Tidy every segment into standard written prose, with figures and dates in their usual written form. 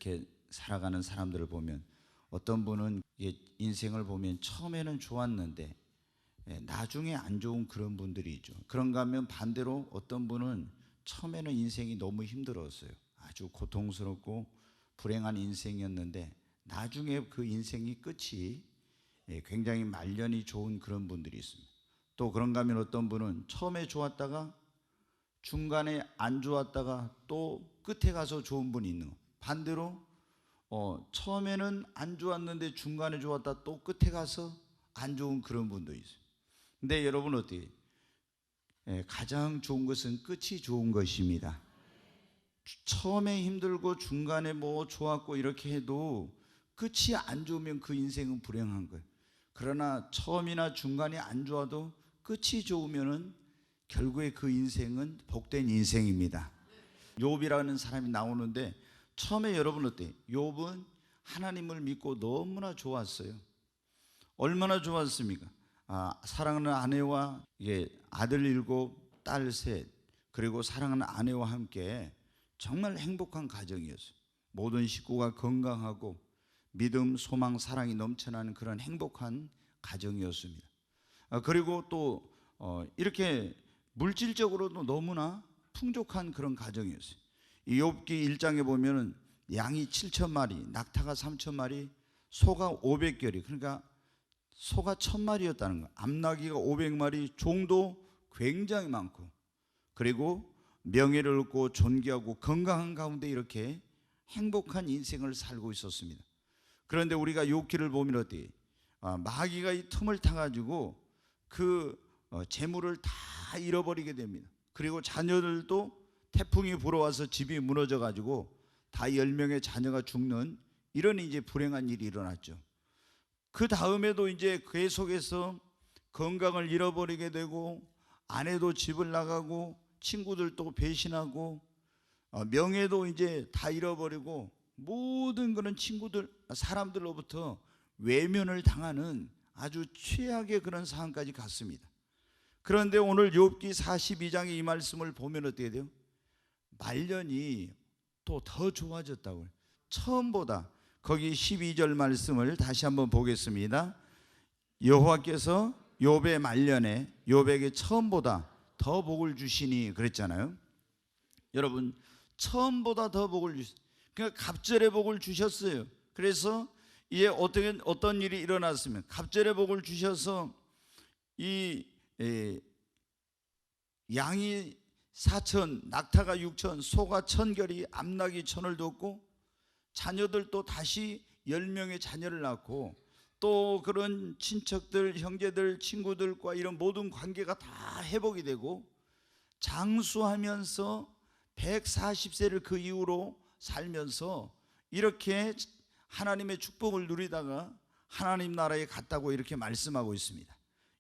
이렇게 살아가는 사람들을 보면 어떤 분은 인생을 보면 처음에는 좋았는데 나중에 안 좋은 그런 분들이 있죠. 그런가 하면 반대로 어떤 분은 처음에는 인생이 너무 힘들었어요. 아주 고통스럽고 불행한 인생이었는데 나중에 그 인생이 끝이 굉장히 말년이 좋은 그런 분들이 있습니다. 또 그런가 하면 어떤 분은 처음에 좋았다가 중간에 안 좋았다가 또 끝에 가서 좋은 분이 있는 거. 반대로 처음에는 안 좋았는데 중간에 좋았다 또 끝에 가서 안 좋은 그런 분도 있어요. 근데 여러분 어때요? 가장 좋은 것은 끝이 좋은 것입니다. 처음에 힘들고 중간에 뭐 좋았고 이렇게 해도 끝이 안 좋으면 그 인생은 불행한 거예요. 그러나 처음이나 중간이 안 좋아도 끝이 좋으면은 결국에 그 인생은 복된 인생입니다. 욥이라는 사람이 나오는데 처음에 여러분 어때요? 욥은 하나님을 믿고 너무나 좋았어요. 얼마나 좋았습니까? 사랑하는 아내와 아들 7, 딸 3, 그리고 사랑하는 아내와 함께 정말 행복한 가정이었어요. 모든 식구가 건강하고 믿음, 소망, 사랑이 넘쳐나는 그런 행복한 가정이었습니다. 그리고 또 이렇게 물질적으로도 너무나 풍족한 그런 가정이었어요. 이 욥기 1장에 보면은 양이 7,000마리, 낙타가 3,000마리, 소가 500결이, 그러니까 소가 1,000마리였다는 거예요. 암나귀가 500마리, 종도 굉장히 많고, 그리고 명예를 얻고 존귀하고 건강한 가운데 이렇게 행복한 인생을 살고 있었습니다. 그런데 우리가 욥기를 보면 어때요? 마귀가 이 틈을 타가지고 그 재물을 다 잃어버리게 됩니다. 그리고 자녀들도 태풍이 불어와서 집이 무너져가지고 다 10명의 자녀가 죽는 이런 이제 불행한 일이 일어났죠. 그 다음에도 이제 계속해서 건강을 잃어버리게 되고 아내도 집을 나가고 친구들도 배신하고 명예도 이제 다 잃어버리고 모든 그런 친구들, 사람들로부터 외면을 당하는 아주 최악의 그런 상황까지 갔습니다. 그런데 오늘 욥기 42장의 이 말씀을 보면 어떻게 돼요? 말년이 또 더 좋아졌다고요. 처음보다. 거기 12절 말씀을 다시 한번 보겠습니다. 여호와께서 욥의 말년에 욥에게 처음보다 더 복을 주시니 그랬잖아요. 여러분, 처음보다 더 복을 주셨어요. 그러니까 갑절의 복을 주셨어요. 그래서 이제 어떤 일이 일어났으면 갑절의 복을 주셔서 이 양이 4,000, 낙타가 6,000, 소가 1,000결이, 암나귀 1,000을 뒀고 자녀들도 다시 10명의 자녀를 낳고 또 그런 친척들, 형제들, 친구들과 이런 모든 관계가 다 회복이 되고 장수하면서 140세를 그 이후로 살면서 이렇게 하나님의 축복을 누리다가 하나님 나라에 갔다고 이렇게 말씀하고 있습니다.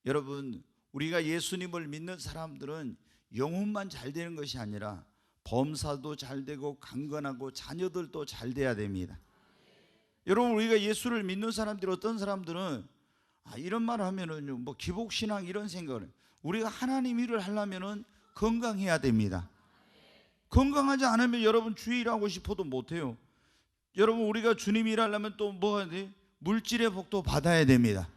여러분, 우리가 예수님을 믿는 사람들은 영혼만 잘 되는 것이 아니라 범사도 잘 되고 강건하고 자녀들도 잘 돼야 됩니다. 여러분, 우리가 예수를 믿는 사람들, 어떤 사람들은 이런 말을 하면은 뭐 기복신앙 이런 생각을, 우리가 하나님 일을 하려면은 건강해야 됩니다. 건강하지 않으면 여러분 주일하고 싶어도 못해요. 여러분, 우리가 주님 일하려면 또 뭐 해야 돼? 물질의 복도 받아야 됩니다.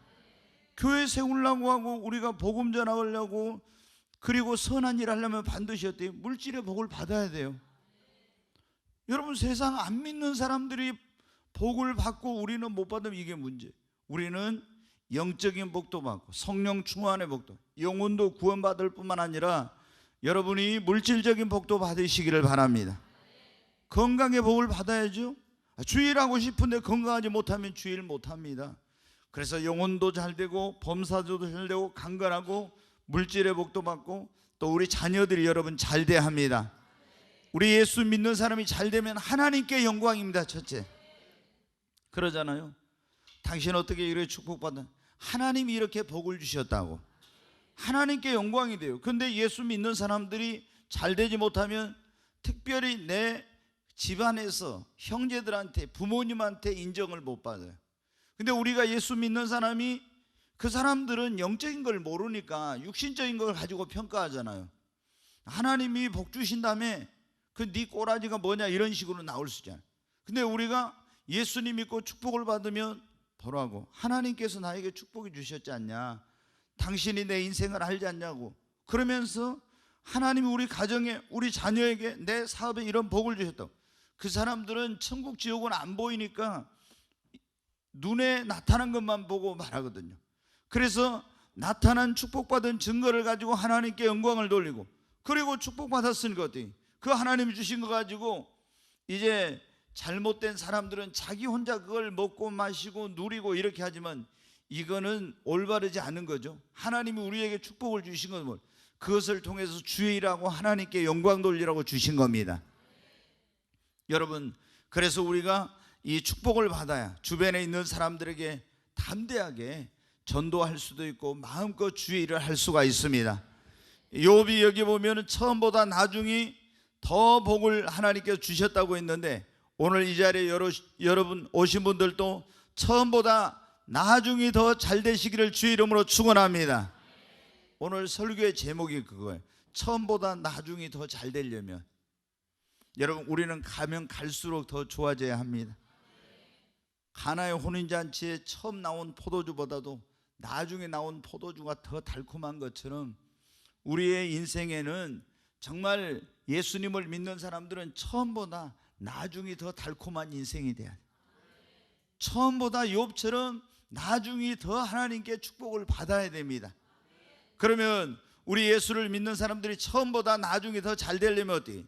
교회 세우려고 하고 우리가 복음 전하려고 그리고 선한 일 하려면 반드시 어때요? 물질의 복을 받아야 돼요. 여러분, 세상 안 믿는 사람들이 복을 받고 우리는 못 받으면 이게 문제. 우리는 영적인 복도 받고 성령 충만의 복도, 영혼도 구원받을 뿐만 아니라 여러분이 물질적인 복도 받으시기를 바랍니다. 건강의 복을 받아야죠. 주일하고 싶은데 건강하지 못하면 주일 못합니다. 그래서 영혼도 잘 되고 범사도 잘 되고 강건하고 물질의 복도 받고 또 우리 자녀들이 여러분 잘 돼야 합니다. 우리 예수 믿는 사람이 잘 되면 하나님께 영광입니다. 첫째, 그러잖아요. 당신 어떻게 이렇게 축복받아? 하나님이 이렇게 복을 주셨다고 하나님께 영광이 돼요. 근데 예수 믿는 사람들이 잘 되지 못하면 특별히 내 집안에서 형제들한테, 부모님한테 인정을 못 받아요. 근데 우리가 예수 믿는 사람이, 그 사람들은 영적인 걸 모르니까 육신적인 걸 가지고 평가하잖아요. 하나님이 복 주신 다음에 그 네 꼬라지가 뭐냐 이런 식으로 나올 수 있잖아요. 근데 우리가 예수님 믿고 축복을 받으면 뭐라고? 하나님께서 나에게 축복이 주셨지 않냐, 당신이 내 인생을 알지 않냐고. 그러면서 하나님이 우리 가정에, 우리 자녀에게, 내 사업에 이런 복을 주셨다고. 그 사람들은 천국 지옥은 안 보이니까 눈에 나타난 것만 보고 말하거든요. 그래서 나타난 축복받은 증거를 가지고 하나님께 영광을 돌리고, 그리고 축복받았으니까 어떻게, 그 하나님이 주신 거 가지고 이제 잘못된 사람들은 자기 혼자 그걸 먹고 마시고 누리고 이렇게 하지만 이거는 올바르지 않은 거죠. 하나님이 우리에게 축복을 주신 건 뭘? 그것을 통해서 주의 일하고 하나님께 영광 돌리라고 주신 겁니다. 여러분, 그래서 우리가 이 축복을 받아야 주변에 있는 사람들에게 담대하게 전도할 수도 있고 마음껏 주의 일을 할 수가 있습니다. 욥이 여기 보면 처음보다 나중이 더 복을 하나님께서 주셨다고 했는데, 오늘 이 자리에 여러분 오신 분들도 처음보다 나중이 더 잘 되시기를 주의 이름으로 축원합니다. 오늘 설교의 제목이 그거예요. 처음보다 나중이 더 잘 되려면 여러분, 우리는 가면 갈수록 더 좋아져야 합니다. 가나의 혼인잔치에 처음 나온 포도주보다도 나중에 나온 포도주가 더 달콤한 것처럼 우리의 인생에는 정말 예수님을 믿는 사람들은 처음보다 나중이 더 달콤한 인생이 돼야 돼요. 처음보다 욥처럼 나중이 더 하나님께 축복을 받아야 됩니다. 그러면 우리 예수를 믿는 사람들이 처음보다 나중이 더 잘 되려면 어떻게?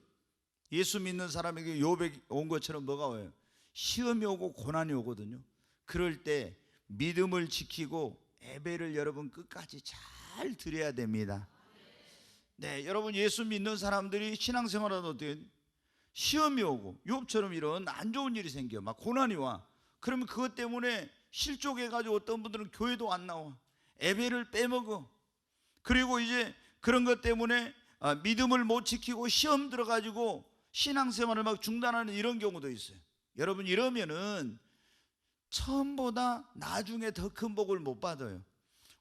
예수 믿는 사람에게 욥에 온 것처럼 뭐가 와요? 시험이 오고 고난이 오거든요. 그럴 때 믿음을 지키고 예배를 여러분 끝까지 잘 드려야 됩니다. 네, 여러분 예수 믿는 사람들이 신앙생활하다 어떻게? 시험이 오고 욥처럼 이런 안 좋은 일이 생겨, 막 고난이 와. 그러면 그것 때문에 실족해가지고 어떤 분들은 교회도 안 나와, 예배를 빼먹어. 그리고 이제 그런 것 때문에 믿음을 못 지키고 시험 들어가지고 신앙생활을 막 중단하는 이런 경우도 있어요. 여러분, 이러면은 처음보다 나중에 더 큰 복을 못 받아요.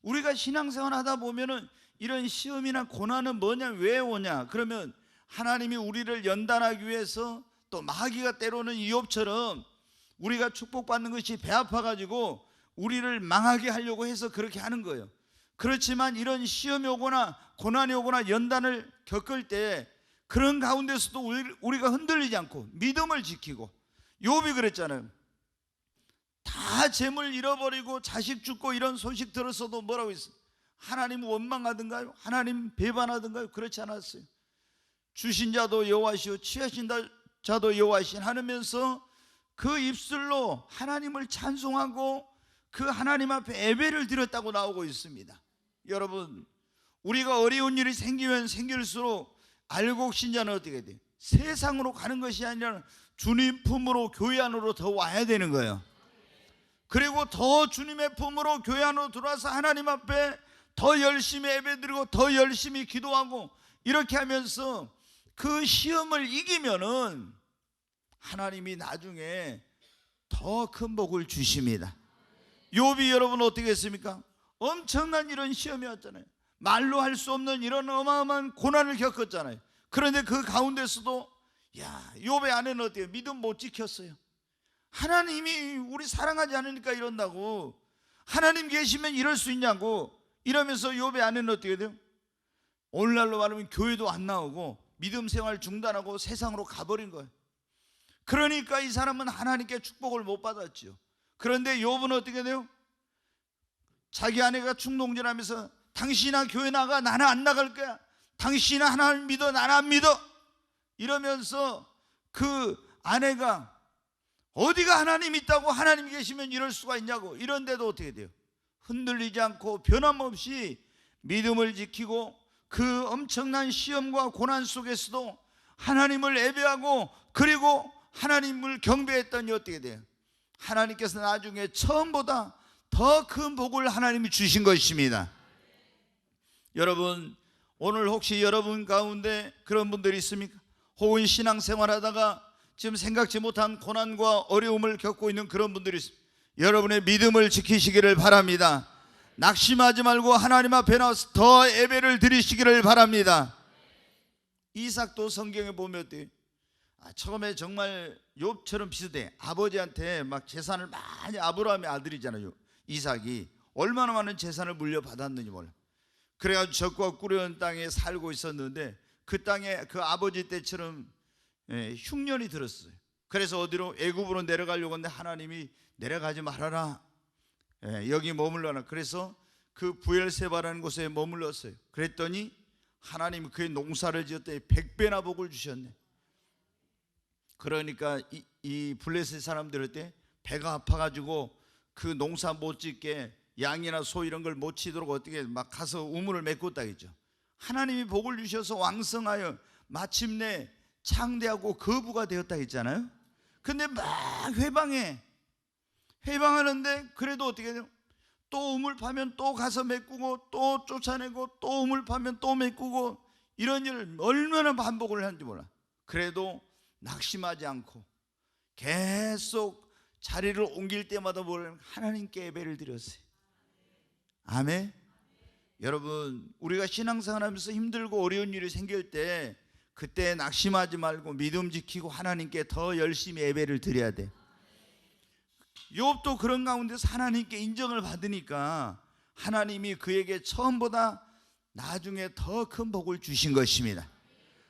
우리가 신앙생활 하다 보면은 이런 시험이나 고난은 뭐냐, 왜 오냐? 그러면 하나님이 우리를 연단하기 위해서, 또 마귀가 때로는 이욥처럼 우리가 축복받는 것이 배 아파가지고 우리를 망하게 하려고 해서 그렇게 하는 거예요. 그렇지만 이런 시험이 오거나 고난이 오거나 연단을 겪을 때 그런 가운데서도 우리가 흔들리지 않고 믿음을 지키고, 욥이 그랬잖아요. 다 재물 잃어버리고 자식 죽고 이런 소식 들었어도 뭐라고 했어요? 하나님 원망하던가요? 하나님 배반하던가요? 그렇지 않았어요. 주신 자도 여호와시오 취하신 자도 여호와시오 하면서 그 입술로 하나님을 찬송하고 그 하나님 앞에 예배를 드렸다고 나오고 있습니다. 여러분, 우리가 어려운 일이 생기면 생길수록 알곡 신자는 어떻게 돼요? 세상으로 가는 것이 아니라 주님 품으로, 교회 안으로 더 와야 되는 거예요. 그리고 더 주님의 품으로 교회 안으로 들어와서 하나님 앞에 더 열심히 예배드리고 더 열심히 기도하고 이렇게 하면서 그 시험을 이기면은 하나님이 나중에 더 큰 복을 주십니다. 욥이 여러분 어떻게 했습니까? 엄청난 이런 시험이 왔잖아요. 말로 할 수 없는 이런 어마어마한 고난을 겪었잖아요. 그런데 그 가운데서도 욥의 아내는 어때요? 믿음 못 지켰어요. 하나님이 우리 사랑하지 않으니까 이런다고, 하나님 계시면 이럴 수 있냐고 이러면서 욥의 아내는 어떻게 돼요? 오늘날로 말하면 교회도 안 나오고 믿음 생활 중단하고 세상으로 가버린 거예요. 그러니까 이 사람은 하나님께 축복을 못 받았죠. 그런데 욥은 어떻게 돼요? 자기 아내가 충동질하면서 당신이나 교회 나가, 나는 안 나갈 거야. 당신이나 하나님 믿어, 나는 안 믿어. 이러면서 그 아내가 어디가 하나님 있다고, 하나님 계시면 이럴 수가 있냐고, 이런데도 어떻게 돼요? 흔들리지 않고 변함없이 믿음을 지키고 그 엄청난 시험과 고난 속에서도 하나님을 예배하고 그리고 하나님을 경배했더니 어떻게 돼요? 하나님께서 나중에 처음보다 더 큰 복을 하나님이 주신 것입니다. 여러분, 오늘 혹시 여러분 가운데 그런 분들이 있습니까? 혹은 신앙생활하다가 지금 생각지 못한 고난과 어려움을 겪고 있는 그런 분들이 있습니다. 여러분의 믿음을 지키시기를 바랍니다. 낙심하지 말고 하나님 앞에 나와서 더 예배를 드리시기를 바랍니다. 이삭도 성경에 보면 어때요? 처음에 정말 욥처럼 비슷해. 아버지한테 막 재산을 많이, 아브라함의 아들이잖아요. 이삭이 얼마나 많은 재산을 물려받았는지 몰라. 그래가지고 적과 꾸려온 땅에 살고 있었는데 그 땅에 그 아버지 때처럼 흉년이 들었어요. 그래서 어디로? 애굽으로 내려가려고 했는데 하나님이 내려가지 말아라, 여기 머물러라. 그래서 그 부엘세바라는 곳에 머물렀어요. 그랬더니 하나님이 그의 농사를 지었더니 100배나 복을 주셨네. 그러니까 이 블레셋 사람들한테 배가 아파가지고 그 농사 못 짓게 양이나 소 이런 걸 못 치도록 어떻게 막 가서 우물을 메꿨다 했죠. 하나님이 복을 주셔서 왕성하여 마침내 창대하고 거부가 되었다 했잖아요. 근데 막 회방하는데 그래도 어떻게 돼요? 또 우물 파면 또 가서 메꾸고 또 쫓아내고 또 우물 파면 또 메꾸고 이런 일을 얼마나 반복을 하는지 몰라. 그래도 낙심하지 않고 계속 자리를 옮길 때마다 뭘 하나님께 예배를 드렸어요. 아멘. 여러분, 우리가 신앙생활 하면서 힘들고 어려운 일이 생길 때 그때 낙심하지 말고 믿음 지키고 하나님께 더 열심히 예배를 드려야 돼. 욥도 그런 가운데서 하나님께 인정을 받으니까 하나님이 그에게 처음보다 나중에 더 큰 복을 주신 것입니다.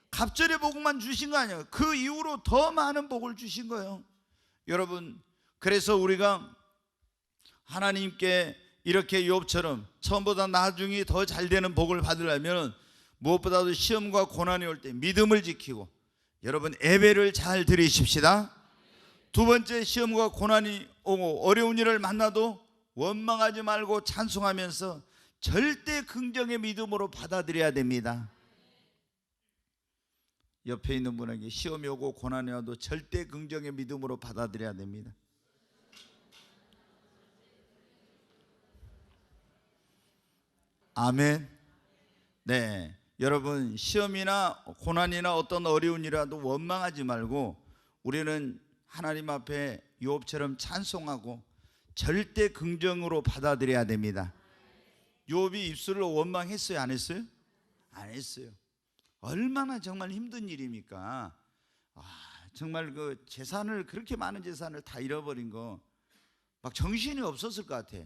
갑절의 복만 주신 거 아니에요. 그 이후로 더 많은 복을 주신 거예요. 여러분, 그래서 우리가 하나님께 이렇게 욥처럼 처음보다 나중에 더 잘 되는 복을 받으려면 무엇보다도 시험과 고난이 올 때 믿음을 지키고, 여러분 예배를 잘 드리십시다. 두 번째, 시험과 고난이 오고 어려운 일을 만나도 원망하지 말고 찬송하면서 절대 긍정의 믿음으로 받아들여야 됩니다. 옆에 있는 분에게 시험이 오고 고난이 와도 절대 긍정의 믿음으로 받아들여야 됩니다. 아멘. 네, 여러분 시험이나 고난이나 어떤 어려운 일이라도 원망하지 말고 우리는 하나님 앞에 욥처럼 찬송하고 절대 긍정으로 받아들여야 됩니다. 욥이 입술로 원망했어요? 안 했어요? 안 했어요. 얼마나 정말 힘든 일입니까? 정말 그 재산을, 그렇게 많은 재산을 다 잃어버린 거 막 정신이 없었을 것 같아.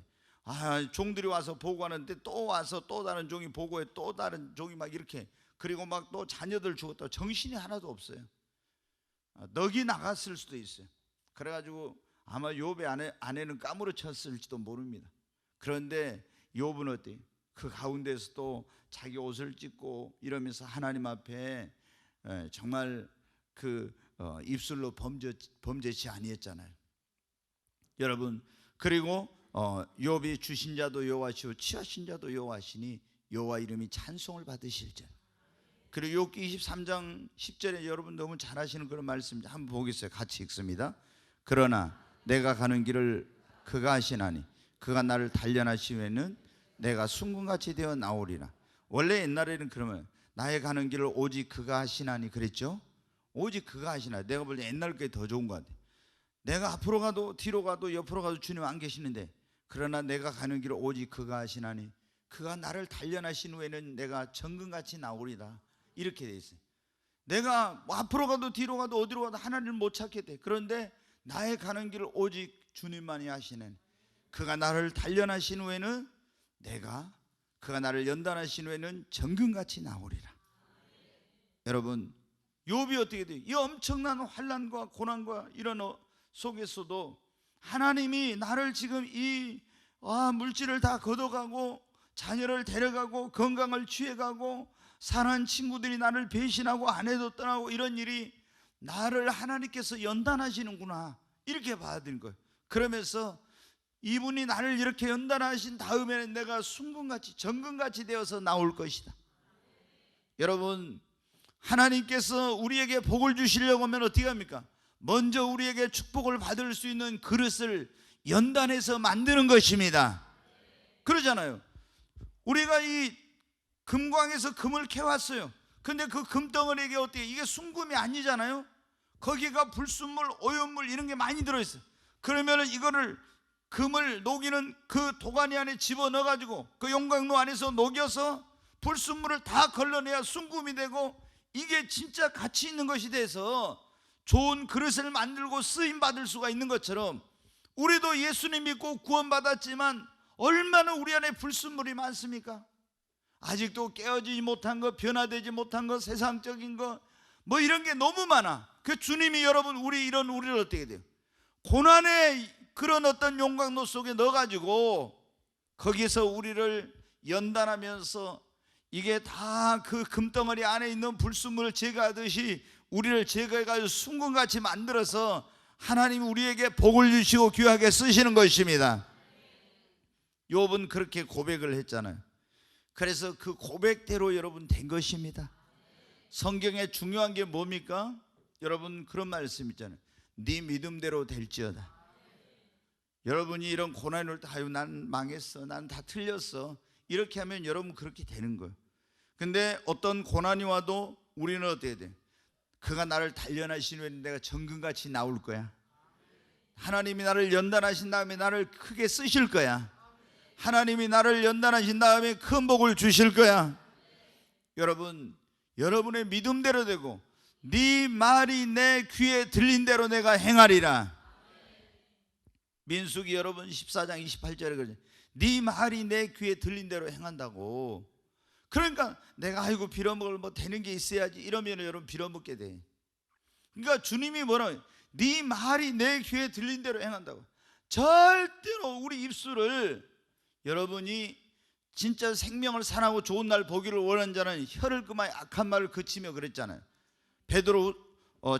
종들이 와서 보고하는데 또 와서 또 다른 종이 보고해, 또 다른 종이 막 이렇게, 그리고 막 또 자녀들 죽었다. 정신이 하나도 없어요. 넋이 나갔을 수도 있어요. 그래가지고 아마 욥의 아내는 까무러쳤을지도 모릅니다. 그런데 욥은 어때요? 그 가운데서도 자기 옷을 찢고 이러면서 하나님 앞에 정말 그 입술로 범죄치 아니했잖아요. 여러분, 그리고 욥이 주신 자도 여호와시오 취하신 자도 여호와시니 여호와 이름이 찬송을 받으실지라. 그리고 욥기 23장 10절에 여러분 너무 잘 아시는 그런 말씀 한번 보겠어요. 같이 읽습니다. 그러나 내가 가는 길을 그가 아시나니 그가 나를 단련하시면은 내가 순금같이 되어 나오리라. 원래 옛날에는 그러면 나의 가는 길을 오직 그가 하시나니 그랬죠. 오직 그가 하시나. 내가 볼 때 옛날 게 더 좋은 것 같아. 내가 앞으로 가도 뒤로 가도 옆으로 가도 주님 안 계시는데, 그러나 내가 가는 길을 오직 그가 하시나니 그가 나를 단련하신 후에는 내가 정금같이 나오리라. 이렇게 돼 있어요. 내가 앞으로 가도 뒤로 가도 어디로 가도 하나님을 못 찾게 돼. 그런데 나의 가는 길을 오직 주님만이 하시는, 그가 나를 단련하신 후에는 그가 나를 연단하신 후에는 정금같이 나오리라. 여러분, 욥이 어떻게 돼요? 이 엄청난 환난과 고난과 이런 속에서도 하나님이 나를 지금 이 물질을 다 걷어가고 자녀를 데려가고 건강을 취해가고 사랑하는 친구들이 나를 배신하고 아내도 떠나고 이런 일이 나를 하나님께서 연단하시는구나, 이렇게 받아들인 거예요. 그러면서 이분이 나를 이렇게 연단하신 다음에는 내가 순금같이 정금같이 되어서 나올 것이다. 여러분, 하나님께서 우리에게 복을 주시려고 하면 어떻게 합니까? 먼저 우리에게 축복을 받을 수 있는 그릇을 연단해서 만드는 것입니다. 그러잖아요. 우리가 이 금광에서 금을 캐왔어요. 근데 그 금덩어리에 어떻게, 이게 순금이 아니잖아요. 거기가 불순물, 오염물 이런 게 많이 들어있어요. 그러면은 이거를 금을 녹이는 그 도가니 안에 집어넣어가지고 그 용광로 안에서 녹여서 불순물을 다 걸러내야 순금이 되고 이게 진짜 가치 있는 것이 돼서 좋은 그릇을 만들고 쓰임 받을 수가 있는 것처럼 우리도 예수님 믿고 구원받았지만 얼마나 우리 안에 불순물이 많습니까? 아직도 깨어지지 못한 것, 변화되지 못한 것, 세상적인 것, 뭐 이런 게 너무 많아. 그 주님이 여러분 우리를 어떻게 돼요? 고난의 그런 어떤 용광로 속에 넣어가지고 거기서 우리를 연단하면서 이게 다 그 금덩어리 안에 있는 불순물을 제거하듯이 우리를 제거해가지고 순금같이 만들어서 하나님이 우리에게 복을 주시고 귀하게 쓰시는 것입니다. 욥은 그렇게 고백을 했잖아요. 그래서 그 고백대로 여러분 된 것입니다. 성경에 중요한 게 뭡니까? 여러분 그런 말씀 있잖아요. 네 믿음대로 될지어다. 여러분이 이런 고난을 아유 난 망했어, 난 다 틀렸어, 이렇게 하면 여러분 그렇게 되는 거예요. 근데 어떤 고난이 와도 우리는 어떻게 돼? 그가 나를 단련하신 후에 내가 정금같이 나올 거야. 하나님이 나를 연단하신 다음에 나를 크게 쓰실 거야. 하나님이 나를 연단하신 다음에 큰 복을 주실 거야. 여러분, 여러분의 믿음대로 되고 네 말이 내 귀에 들린 대로 내가 행하리라. 민수기 여러분 14장 28절에 그러죠. 네 말이 내 귀에 들린 대로 행한다고. 그러니까 내가 아이고 빌어먹을 뭐 되는 게 있어야지 이러면 여러분 빌어먹게 돼. 그러니까 주님이 뭐라고, 네 말이 내 귀에 들린 대로 행한다고. 절대로 우리 입술을, 여러분이 진짜 생명을 사랑하고 좋은 날 보기를 원하는 자는 혀를 그만 악한 말을 그치며 그랬잖아요. 베드로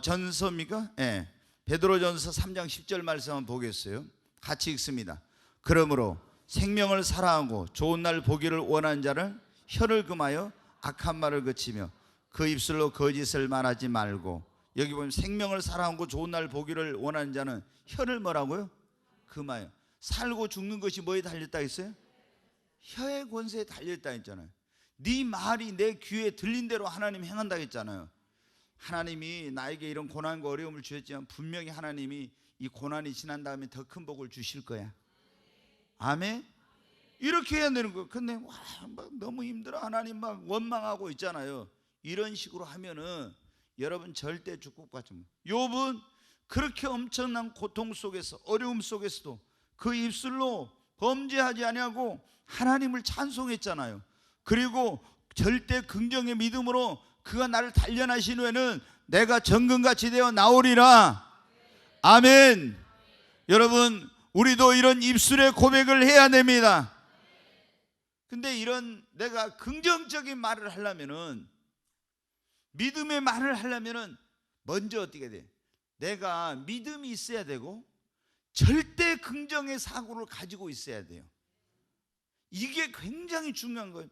전서입니까? 예. 베드로전서 3장 10절 말씀 한번 보겠어요. 같이 읽습니다. 그러므로 생명을 사랑하고 좋은 날 보기를 원하는 자는 혀를 금하여 악한 말을 그치며 그 입술로 거짓을 말하지 말고. 여기 보면 생명을 사랑하고 좋은 날 보기를 원하는 자는 혀를 뭐라고요? 금하여. 살고 죽는 것이 뭐에 달렸다 했어요? 혀의 권세에 달렸다 했잖아요. 네 말이 내 귀에 들린 대로 하나님 행한다 했잖아요. 하나님이 나에게 이런 고난과 어려움을 주셨지만 분명히 하나님이 이 고난이 지난 다음에 더 큰 복을 주실 거야. 아멘. 이렇게 해야 되는 거예요. 근데 막 너무 힘들어, 하나님 막 원망하고 있잖아요. 이런 식으로 하면은 여러분 절대 축복 받지 못. 욥은 그렇게 엄청난 고통 속에서, 어려움 속에서도 그 입술로 범죄하지 아니하고 하나님을 찬송했잖아요. 그리고 절대 긍정의 믿음으로 그가 나를 단련하신 후에는 내가 정금같이 되어 나오리라. 아멘. 여러분 우리도 이런 입술의 고백을 해야 됩니다. 근데 이런 내가 긍정적인 말을 하려면은, 믿음의 말을 하려면은 먼저 어떻게 돼? 내가 믿음이 있어야 되고 절대 긍정의 사고를 가지고 있어야 돼요. 이게 굉장히 중요한 거예요.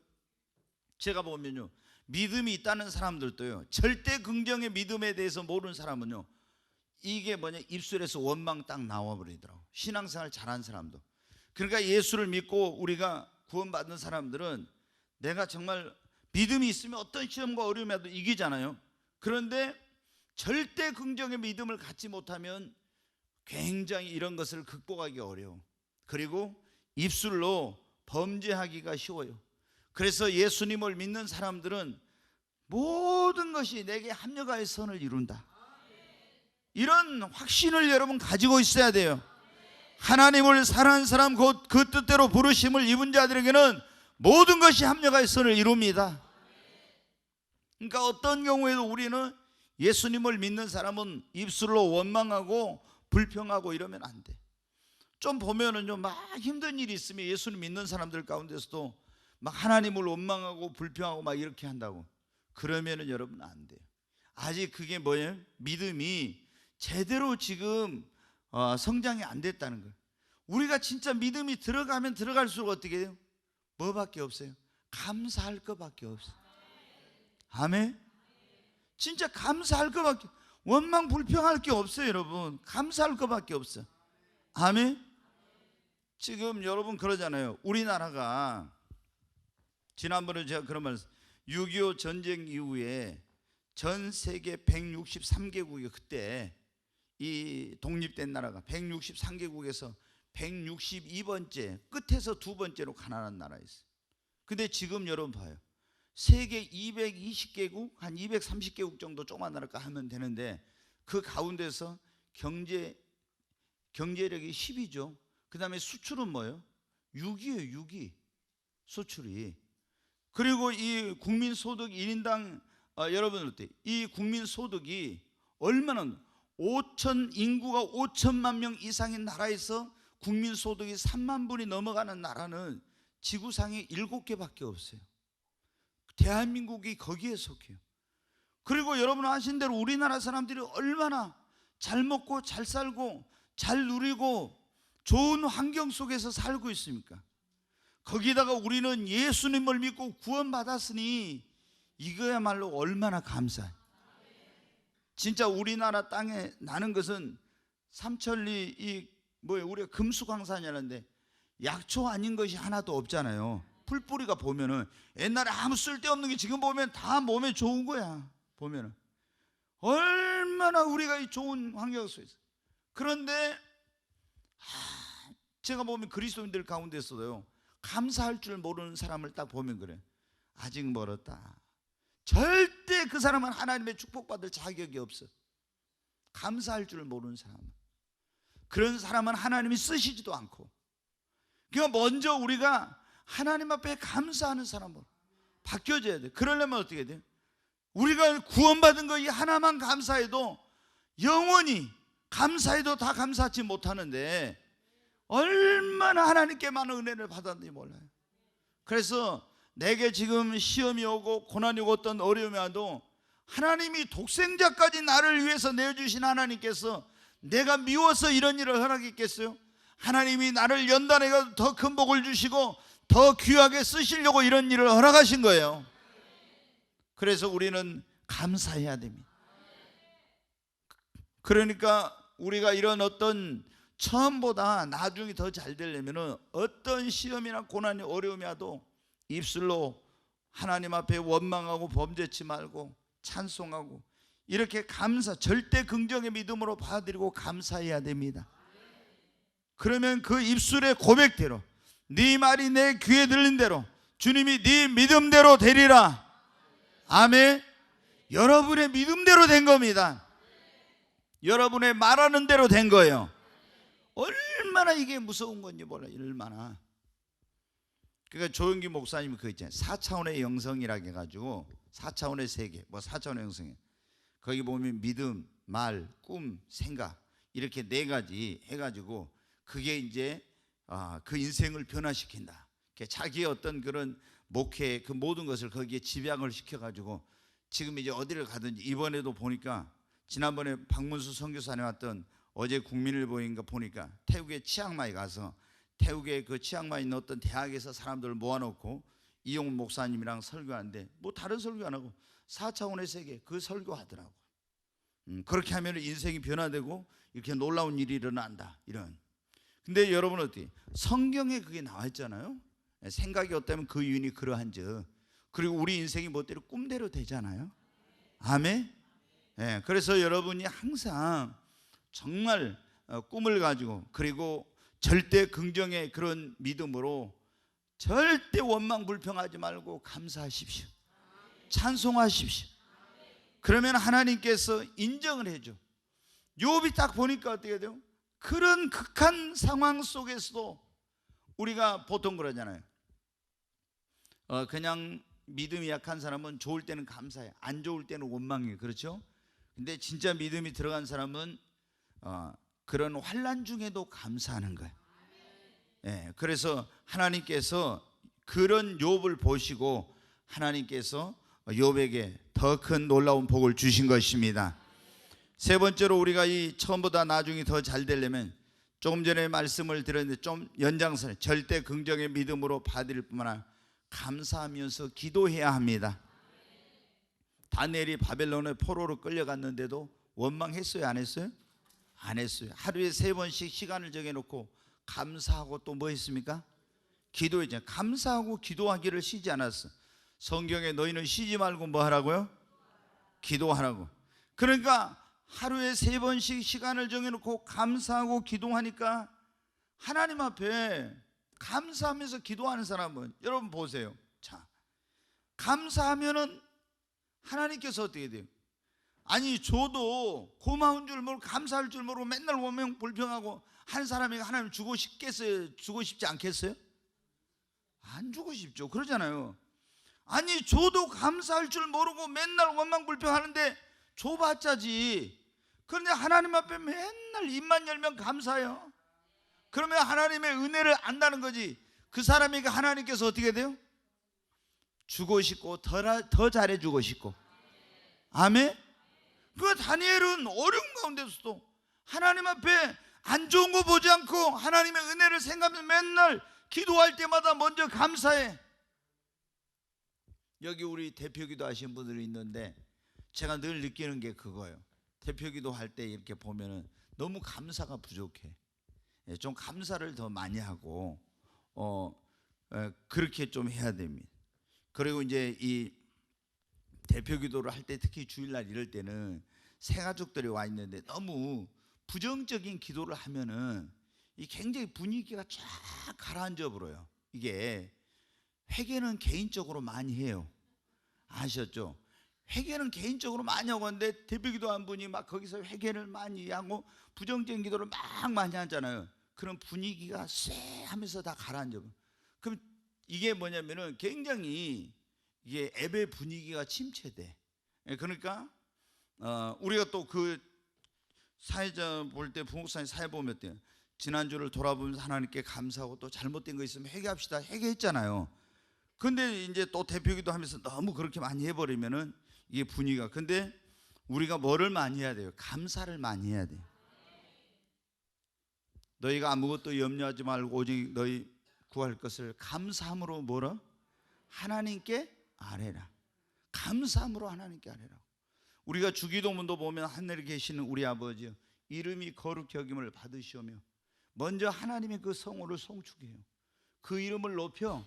제가 보면요, 믿음이 있다는 사람들도요, 절대 긍정의 믿음에 대해서 모르는 사람은요, 이게 뭐냐, 입술에서 원망 딱 나와버리더라고. 신앙생활 잘한 사람도. 그러니까 예수를 믿고 우리가 구원받은 사람들은 내가 정말 믿음이 있으면 어떤 시험과 어려움에도 이기잖아요. 그런데 절대 긍정의 믿음을 갖지 못하면 굉장히 이런 것을 극복하기 어려워. 그리고 입술로 범죄하기가 쉬워요. 그래서 예수님을 믿는 사람들은 모든 것이 내게 합력하여 선을 이룬다, 이런 확신을 여러분 가지고 있어야 돼요. 하나님을 사랑하는 사람, 곧 그 뜻대로 부르심을 입은 자들에게는 모든 것이 합력하여 선을 이룹니다. 그러니까 어떤 경우에도 우리는 예수님을 믿는 사람은 입술로 원망하고 불평하고 이러면 안 돼. 좀 보면은요, 막 힘든 일이 있으면 예수님 믿는 사람들 가운데서도 막 하나님을 원망하고 불평하고 막 이렇게 한다고. 그러면은 여러분 안 돼요. 아직 그게 뭐예요? 믿음이 제대로 지금 성장이 안 됐다는 거예요. 우리가 진짜 믿음이 들어가면 들어갈수록 어떻게 해요? 뭐밖에 없어요? 감사할 것밖에 없어요. 아멘. 진짜 감사할 것밖에, 원망 불평할 게 없어요. 여러분 감사할 것밖에 없어요. 아멘. 지금 여러분 그러잖아요. 우리나라가 지난번에 제가 그런 말, 6.25 전쟁 이후에 전 세계 163개국이, 그때 이 독립된 나라가 163개국에서 162번째, 끝에서 두 번째로 가난한 나라였어요. 근데 지금 여러분 봐요. 세계 220개국, 한 230개국 정도 조그만 나라가 하면 되는데 그 가운데서 경제력이 10이죠. 그 다음에 수출은 뭐예요? 6이에요. 6이 수출이. 그리고 이 국민소득 1인당 여러분 어때요? 이 국민소득이 얼마나 인구가 5천만 명 이상인 나라에서 국민소득이 3만 불이 넘어가는 나라는 지구상에 7개밖에 없어요. 대한민국이 거기에 속해요. 그리고 여러분 아신 대로 우리나라 사람들이 얼마나 잘 먹고 잘 살고 잘 누리고 좋은 환경 속에서 살고 있습니까? 거기다가 우리는 예수님을 믿고 구원받았으니 이거야말로 얼마나 감사해. 진짜 우리나라 땅에 나는 것은 삼천리 우리가 금수강산이라는데 약초 아닌 것이 하나도 없잖아요. 풀뿌리가 보면은 옛날에 아무 쓸데없는 게 지금 보면 다 몸에 좋은 거야. 보면은 얼마나 우리가 이 좋은 환경 속에서. 그런데 제가 보면 그리스도인들 가운데서도요, 감사할 줄 모르는 사람을 딱 보면 그래. 아직 멀었다. 절대 그 사람은 하나님의 축복받을 자격이 없어. 감사할 줄 모르는 사람, 그런 사람은 하나님이 쓰시지도 않고. 그러니까 먼저 우리가 하나님 앞에 감사하는 사람으로 바뀌어져야 돼. 그러려면 어떻게 돼? 우리가 구원받은 거 이 하나만 감사해도, 영원히 감사해도 다 감사하지 못하는데 얼마나 하나님께 많은 은혜를 받았는지 몰라요. 그래서 내게 지금 시험이 오고 고난이 오고 어떤 어려움이 와도 하나님이 독생자까지 나를 위해서 내어주신 하나님께서 내가 미워서 이런 일을 허락했겠어요? 하나님이 나를 연단해 더 큰 복을 주시고 더 귀하게 쓰시려고 이런 일을 허락하신 거예요. 그래서 우리는 감사해야 됩니다. 그러니까 우리가 이런 어떤 처음보다 나중에 더 잘 되려면 어떤 시험이나 고난이 어려움이 와도 입술로 하나님 앞에 원망하고 범죄치 말고 찬송하고 이렇게 절대 긍정의 믿음으로 받아들이고 감사해야 됩니다. 그러면 그 입술의 고백대로, 네 말이 내 귀에 들린 대로 주님이 네 믿음대로 되리라. 아멘. 여러분의 믿음대로 된 겁니다. 여러분의 말하는 대로 된 거예요. 얼마나 이게 무서운 건지 몰라요. 얼마나. 그러니까 조영기 목사님이 그거 있잖아요. 4차원의 영성이라고 해가지고 4차원의 세계, 4차원의 영성이, 거기 보면 믿음, 말, 꿈, 생각 이렇게 4가지 해가지고 그게 이제 그 인생을 변화시킨다. 자기의 어떤 그런 목회 그 모든 것을 거기에 집약을 시켜가지고 지금 이제 어디를 가든지, 이번에도 보니까 지난번에 박문수 선교사님 왔던 어제 국민일보인가 보니까 태국의 치앙마이 가서 태국의 그 치앙마이 있는 어떤 대학에서 사람들을 모아놓고 이용 목사님이랑 설교하는데 다른 설교 안 하고 4차원의 세계 그 설교하더라고. 그렇게 하면 인생이 변화되고 이렇게 놀라운 일이 일어난다. 이런. 근데 여러분 어떻게? 성경에 그게 나와 있잖아요. 생각이 어때면 그 유인이 그러한즉. 그리고 우리 인생이 멋대로 꿈대로 되잖아요. 아멘. 네, 그래서 여러분이 항상 정말 꿈을 가지고, 그리고 절대 긍정의 그런 믿음으로 절대 원망 불평하지 말고 감사하십시오. 찬송하십시오. 그러면 하나님께서 인정을 해줘. 욥이 딱 보니까 어떻게 돼요? 그런 극한 상황 속에서도 우리가 보통 그러잖아요. 그냥 믿음이 약한 사람은 좋을 때는 감사해, 안 좋을 때는 원망해. 그렇죠? 근데 진짜 믿음이 들어간 사람은 그런 환난 중에도 감사하는 거예요. 예, 그래서 하나님께서 그런 욥을 보시고 하나님께서 욥에게 더 큰 놀라운 복을 주신 것입니다. 세 번째로 우리가 이 처음보다 나중에 더 잘 되려면, 조금 전에 말씀을 드렸는데 좀 연장선에 절대 긍정의 믿음으로 받을 뿐만 아니라 감사하면서 기도해야 합니다. 다니엘이 바벨론의 포로로 끌려갔는데도 원망했어요, 안 했어요? 안 했어요. 하루에 3번씩 시간을 정해놓고 감사하고 또 뭐 했습니까? 기도했잖아요. 감사하고 기도하기를 쉬지 않았어. 성경에 너희는 쉬지 말고 뭐 하라고요? 기도하라고. 그러니까 하루에 3번씩 시간을 정해놓고 감사하고 기도하니까 하나님 앞에 감사하면서 기도하는 사람은, 여러분 보세요. 자, 감사하면은 하나님께서 어떻게 돼요? 아니 줘도 고마운 줄 모르고 감사할 줄 모르고 맨날 원망 불평하고 한 사람이 하나님 주고 싶겠어요? 주고 싶지 않겠어요? 안 주고 싶죠. 그러잖아요. 아니 줘도 감사할 줄 모르고 맨날 원망 불평하는데 줘봤자지. 그런데 하나님 앞에 맨날 입만 열면 감사해요. 그러면 하나님의 은혜를 안다는 거지. 그 사람에게 하나님께서 어떻게 돼요? 주고 싶고 더 잘해주고 싶고. 아멘. 그 다니엘은 어려운 가운데서도 하나님 앞에 안 좋은 거 보지 않고 하나님의 은혜를 생각하면서 맨날 기도할 때마다 먼저 감사해. 여기 우리 대표기도 하신 분들이 있는데 제가 늘 느끼는 게 그거예요. 대표기도 할 때 이렇게 보면은 너무 감사가 부족해. 좀 감사를 더 많이 하고 그렇게 좀 해야 됩니다. 그리고 이제 이 대표기도를 할 때 특히 주일날 이럴 때는 새 가족들이 와 있는데 너무 부정적인 기도를 하면은 이 굉장히 분위기가 쫙 가라앉아 버려요. 이게 회개는 개인적으로 많이 해요. 아셨죠? 회개는 개인적으로 많이 하고 하는데 대표기도 한 분이 막 거기서 회개를 많이 하고 부정적인 기도를 막 많이 하잖아요. 그런 분위기가 쎄 하면서 다 가라앉아 버려요. 그럼 이게 뭐냐면은 굉장히 이게 예배 분위기가 침체돼. 그러니까 우리가 또 그 사회자 볼 때 부목사님 사회 보면 어때요? 지난주를 돌아보면서 하나님께 감사하고 또 잘못된 거 있으면 회개합시다. 회개했잖아요. 근데 이제 또 대표기도 하면서 너무 그렇게 많이 해버리면은 이게 분위기가. 근데 우리가 뭐를 많이 해야 돼요? 감사를 많이 해야 돼요. 너희가 아무것도 염려하지 말고 오직 너희 구할 것을 감사함으로 뭐라? 하나님께 아뢰라. 감사함으로 하나님께 아뢰라. 우리가 주기도문도 보면 하늘에 계시는 우리 아버지요 이름이 거룩히 여김을 받으시오며 먼저 하나님의 그 성호를 송축해요. 그 이름을 높여.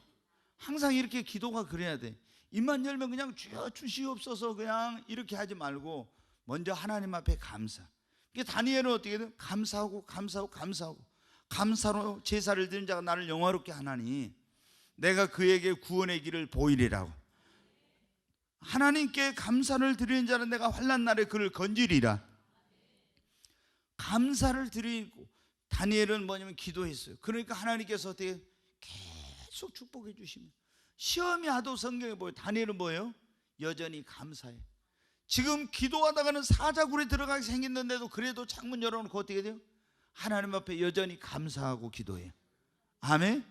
항상 이렇게 기도가 그래야 돼. 입만 열면 그냥 주여 주시옵소서 그냥 이렇게 하지 말고 먼저 하나님 앞에 감사. 이게 다니엘은 어떻게 돼? 감사하고 감사하고 감사하고 감사로 제사를 드린 자가 나를 영화롭게 하나니 내가 그에게 구원의 길을 보이리라고. 하나님께 감사를 드리는 자는 내가 환난 날에 그를 건지리라. 감사를 드리고 다니엘은 뭐냐면 기도했어요. 그러니까 하나님께서 어떻게 계속 축복해 주십니다. 시험이 와도 성경에 보여. 다니엘은 뭐예요? 여전히 감사해. 지금 기도하다가는 사자굴에 들어가게 생겼는데도 그래도 창문 열어놓고 어떻게 돼요? 하나님 앞에 여전히 감사하고 기도해요. 아멘.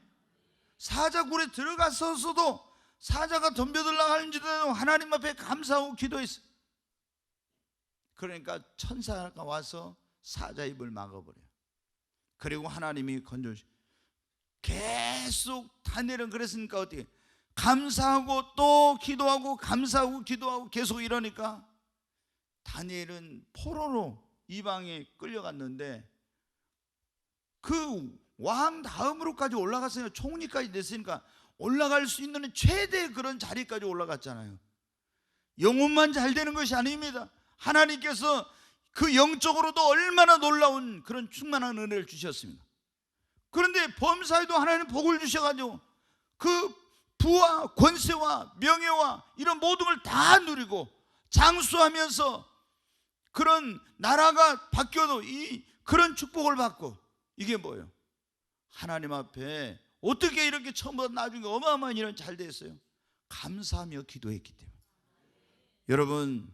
사자굴에 들어갔었어도 사자가 덤벼들라 하는지도 하나님 앞에 감사하고 기도했어요. 그러니까 천사가 와서 사자 입을 막아버려요. 그리고 하나님이 건져주시고 계속 다니엘은 그랬으니까 어떻게 감사하고 또 기도하고 감사하고 기도하고 계속 이러니까 다니엘은 포로로 이방에 끌려갔는데 그 왕 다음으로까지 올라갔어요. 총리까지 됐으니까 올라갈 수 있는 최대 그런 자리까지 올라갔잖아요. 영혼만 잘 되는 것이 아닙니다. 하나님께서 그 영적으로도 얼마나 놀라운 그런 충만한 은혜를 주셨습니다. 그런데 범사에도 하나님 복을 주셔가지고 그 부와 권세와 명예와 이런 모든 걸 다 누리고 장수하면서 그런 나라가 바뀌어도 이 그런 축복을 받고 이게 뭐예요? 하나님 앞에 어떻게 이렇게 처음보다 나중에 어마어마한 일은 잘 됐어요? 감사하며 기도했기 때문에. 여러분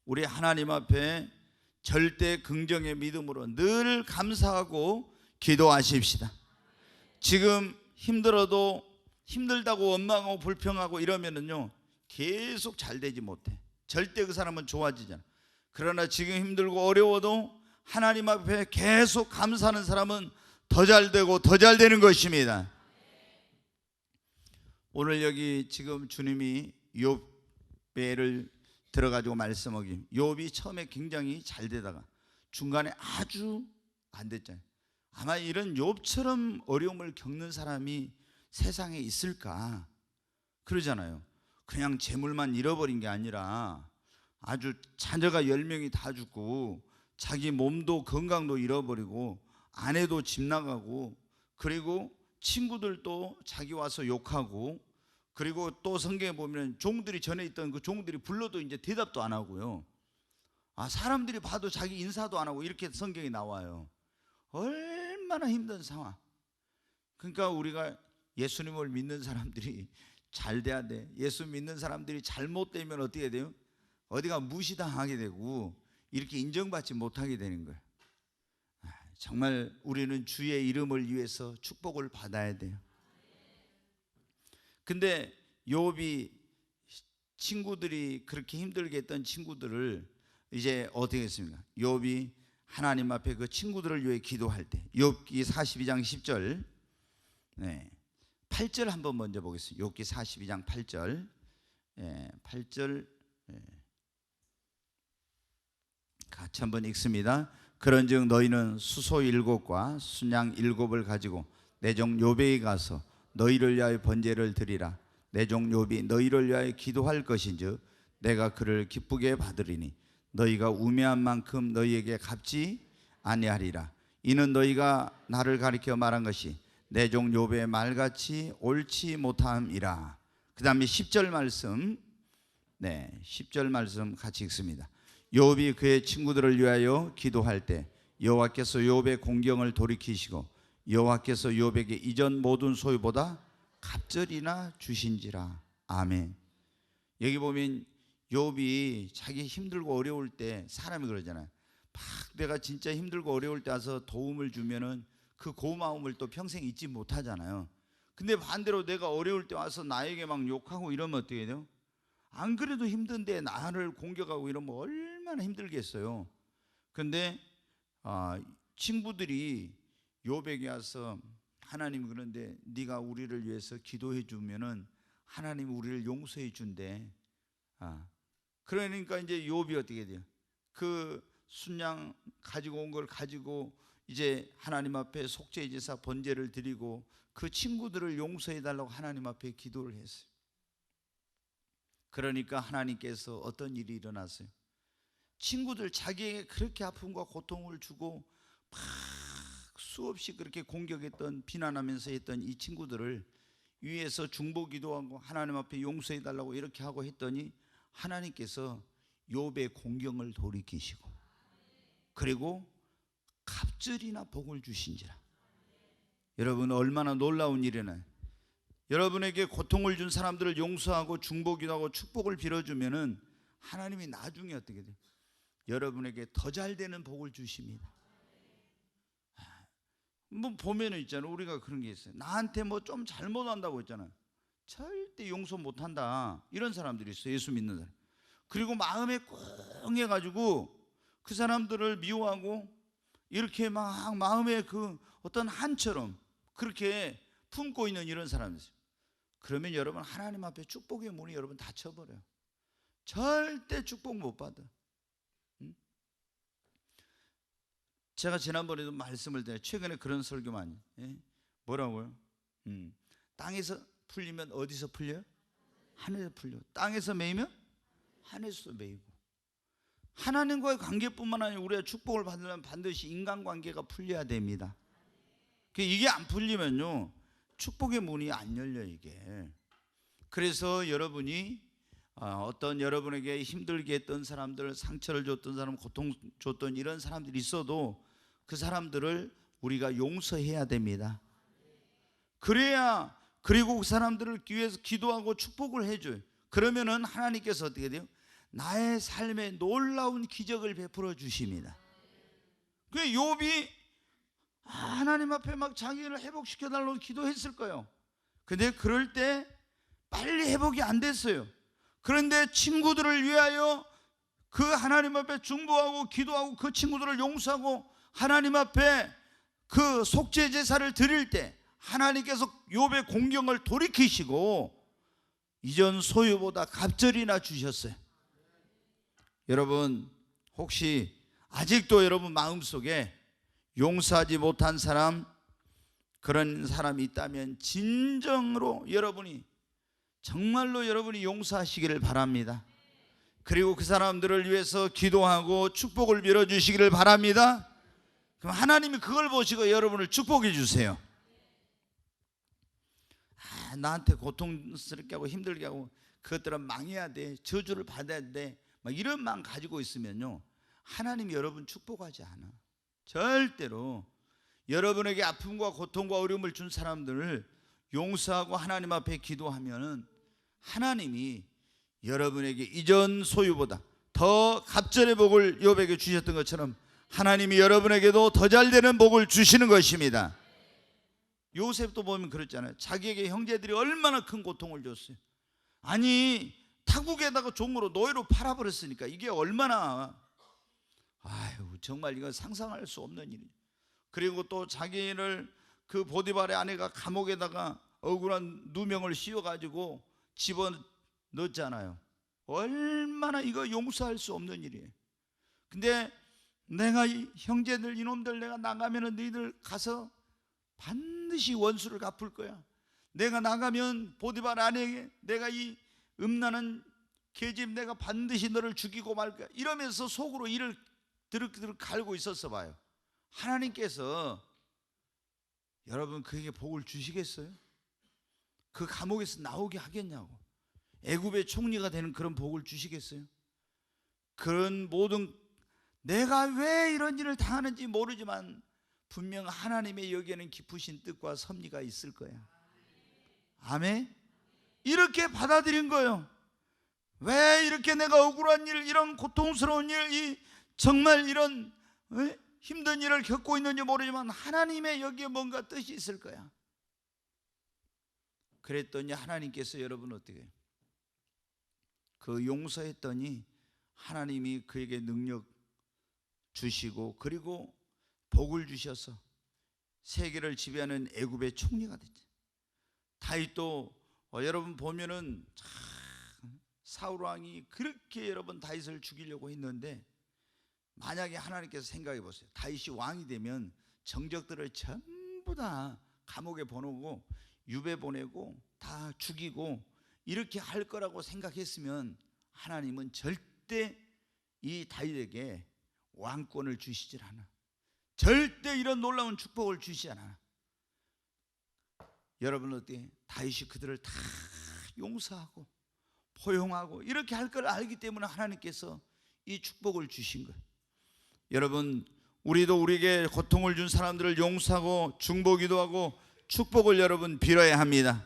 우리 하나님 앞에 절대 긍정의 믿음으로 늘 감사하고 기도하십시다. 지금 힘들어도 힘들다고 원망하고 불평하고 이러면은요 계속 잘 되지 못해. 절대 그 사람은 좋아지잖아. 그러나 지금 힘들고 어려워도 하나님 앞에 계속 감사하는 사람은 더 잘 되고 더 잘 되는 것입니다. 오늘 여기 지금 주님이 욥배를 들어가지고 말씀하기, 욥이 처음에 굉장히 잘 되다가 중간에 아주 안 됐잖아요. 아마 이런 욥처럼 어려움을 겪는 사람이 세상에 있을까? 그러잖아요. 그냥 재물만 잃어버린 게 아니라 아주 자녀가 10명이 다 죽고 자기 몸도 건강도 잃어버리고 아내도 집 나가고 그리고 친구들도 자기 와서 욕하고 그리고 또 성경에 보면 종들이 전에 있던 그 종들이 불러도 이제 대답도 안 하고요. 사람들이 봐도 자기 인사도 안 하고 이렇게 성경이 나와요. 얼마나 힘든 상황. 그러니까 우리가 예수님을 믿는 사람들이 잘 돼야 돼. 예수 믿는 사람들이 잘못되면 어떻게 돼요? 어디가 무시당하게 되고 이렇게 인정받지 못하게 되는 거예요. 정말 우리는 주의 이름을 위해서 축복을 받아야 돼요. 근데 욥이 친구들이 그렇게 힘들게 했던 친구들을 이제 어떻게 했습니까? 욥이 하나님 앞에 그 친구들을 위해 기도할 때, 욥기 42장 10절, 8절 한번 먼저 보겠습니다. 욥기 42장 8절, 8절 같이 한번 읽습니다. 그런즉 너희는 수소 7곳과 순양 7을 가지고 내 종 욥에게 가서 너희를 위하여 번제를 드리라. 내 종 욥이 너희를 위하여 기도할 것인즉 내가 그를 기쁘게 받으리니 너희가 우매한 만큼 너희에게 갚지 아니하리라. 이는 너희가 나를 가리켜 말한 것이 내 종 욥의 말같이 옳지 못함이라. 그 다음에 10절 말씀, 10절 말씀 같이 읽습니다. 욥이 그의 친구들을 위하여 기도할 때 여호와께서 욥의 공경을 돌이키시고 여호와께서 욥에게 이전 모든 소유보다 갑절이나 주신지라. 아멘. 여기 보면 욥이 자기 힘들고 어려울 때, 사람이 그러잖아요. 막 내가 진짜 힘들고 어려울 때 와서 도움을 주면은 그 고마움을 또 평생 잊지 못하잖아요. 근데 반대로 내가 어려울 때 와서 나에게 막 욕하고 이러면 어떻게 돼요? 안 그래도 힘든데 나를 공격하고 이러면 얼마나 힘들겠어요. 근데 친구들이 욥에게 와서 하나님, 그런데 네가 우리를 위해서 기도해 주면은 하나님 우리를 용서해 준대. 그러니까 이제 욥이 어떻게 돼요? 그 순양 가지고 온 걸 가지고 이제 하나님 앞에 속죄 제사 번제를 드리고 그 친구들을 용서해 달라고 하나님 앞에 기도를 했어요. 그러니까 하나님께서 어떤 일이 일어났어요? 친구들, 자기에게 그렇게 아픔과 고통을 주고 막 수없이 그렇게 공격했던, 비난하면서 했던 이 친구들을 위해서 중보 기도하고 하나님 앞에 용서해 달라고 이렇게 하고 했더니 하나님께서 욥의 공경을 돌이키시고 그리고 갑절이나 복을 주신지라. 여러분, 얼마나 놀라운 일이나요? 여러분에게 고통을 준 사람들을 용서하고 중보 기도하고 축복을 빌어주면은 하나님이 나중에 어떻게 돼요? 여러분에게 더 잘 되는 복을 주십니다. 뭐 보면은 있잖아요, 우리가 그런 게 있어요. 나한테 뭐 좀 잘못한다고 했잖아요. 절대 용서 못한다, 이런 사람들이 있어요. 예수 믿는 사람. 그리고 마음에 꽁해가지고 그 사람들을 미워하고 이렇게 막 마음에 그 어떤 한처럼 그렇게 품고 있는 이런 사람이 있어요. 그러면 여러분, 하나님 앞에 축복의 문이 여러분 닫혀버려요. 절대 축복 못 받아. 제가 지난번에도 말씀을 드려요. 최근에 그런 설교 많이. 뭐라고요? 땅에서 풀리면 어디서 풀려요? 하늘에서 풀려. 땅에서 매이면 하늘에서 매이고. 하나님과의 관계뿐만 아니라 우리가 축복을 받으려면 반드시 인간관계가 풀려야 됩니다. 이게 안 풀리면요, 축복의 문이 안 열려요, 이게. 그래서 여러분이 어떤 여러분에게 힘들게 했던 사람들, 상처를 줬던 사람, 고통 줬던 이런 사람들이 있어도 그 사람들을 우리가 용서해야 됩니다. 그래야, 그리고 그 사람들을 위해서 기도하고 축복을 해줘요. 그러면은 하나님께서 어떻게 돼요? 나의 삶에 놀라운 기적을 베풀어 주십니다. 그 욥이 하나님 앞에 막 자기를 회복시켜 달라고 기도했을 거예요. 근데 그럴 때 빨리 회복이 안 됐어요. 그런데 친구들을 위하여 그 하나님 앞에 중보하고 기도하고 그 친구들을 용서하고 하나님 앞에 그 속죄 제사를 드릴 때 하나님께서 욥의 공경을 돌이키시고 이전 소유보다 갑절이나 주셨어요. 여러분, 혹시 아직도 여러분 마음속에 용서하지 못한 사람, 그런 사람이 있다면 진정으로 여러분이, 정말로 여러분이 용서하시기를 바랍니다. 그리고 그 사람들을 위해서 기도하고 축복을 빌어주시기를 바랍니다. 그럼 하나님이 그걸 보시고 여러분을 축복해 주세요. 나한테 고통스럽게 하고 힘들게 하고 그것들은 망해야 돼, 저주를 받아야 돼, 막 이런 마음 가지고 있으면요, 하나님이 여러분 축복하지 않아. 절대로. 여러분에게 아픔과 고통과 어려움을 준 사람들을 용서하고 하나님 앞에 기도하면은 하나님이 여러분에게 이전 소유보다 더 갑절의 복을 욥에게 주셨던 것처럼 하나님이 여러분에게도 더 잘 되는 복을 주시는 것입니다. 요셉도 보면 그랬잖아요. 자기에게 형제들이 얼마나 큰 고통을 줬어요. 아니 타국에다가 종으로 노예로 팔아버렸으니까 이게 얼마나, 아유 정말 이건 상상할 수 없는 일이에요. 그리고 또 자기를 그 보디발의 아내가 감옥에다가 억울한 누명을 씌워가지고 집어넣었잖아요. 얼마나 이거 용서할 수 없는 일이에요. 근데 내가 이 형제들 이놈들 내가 나가면은 너희들 가서 반드시 원수를 갚을 거야. 내가 나가면 보디발 아내에게 내가 이 음란한 계집 내가 반드시 너를 죽이고 말 거야. 이러면서 속으로 이를 드륵드륵 갈고 있었어 봐요. 하나님께서 여러분 그에게 복을 주시겠어요? 그 감옥에서 나오게 하겠냐고. 애굽의 총리가 되는 그런 복을 주시겠어요? 그런 모든, 내가 왜 이런 일을 당하는지 모르지만 분명 하나님의 여기에는 깊으신 뜻과 섭리가 있을 거야. 아멘. 이렇게 받아들인 거예요. 왜 이렇게 내가 억울한 일, 이런 고통스러운 일, 이 정말 이런 힘든 일을 겪고 있는지 모르지만 하나님의 여기에 뭔가 뜻이 있을 거야. 그랬더니 하나님께서 여러분 어떻게 해요? 그 용서했더니 하나님이 그에게 능력 주시고 그리고 복을 주셔서 세계를 지배하는 애굽의 총리가 됐죠. 다윗도 여러분 보면은 사울 왕이 그렇게 여러분 다윗을 죽이려고 했는데, 만약에 하나님께서 생각해 보세요. 다윗이 왕이 되면 정적들을 전부 다 감옥에 보내고 유배 보내고 다 죽이고 이렇게 할 거라고 생각했으면 하나님은 절대 이 다윗에게 왕권을 주시질 않아. 절대 이런 놀라운 축복을 주시지 않아. 여러분 어때? 다윗이 그들을 다 용서하고 포용하고 이렇게 할 걸 알기 때문에 하나님께서 이 축복을 주신 거예요. 여러분 우리도 우리에게 고통을 준 사람들을 용서하고 중보기도 하고 축복을 여러분 빌어야 합니다.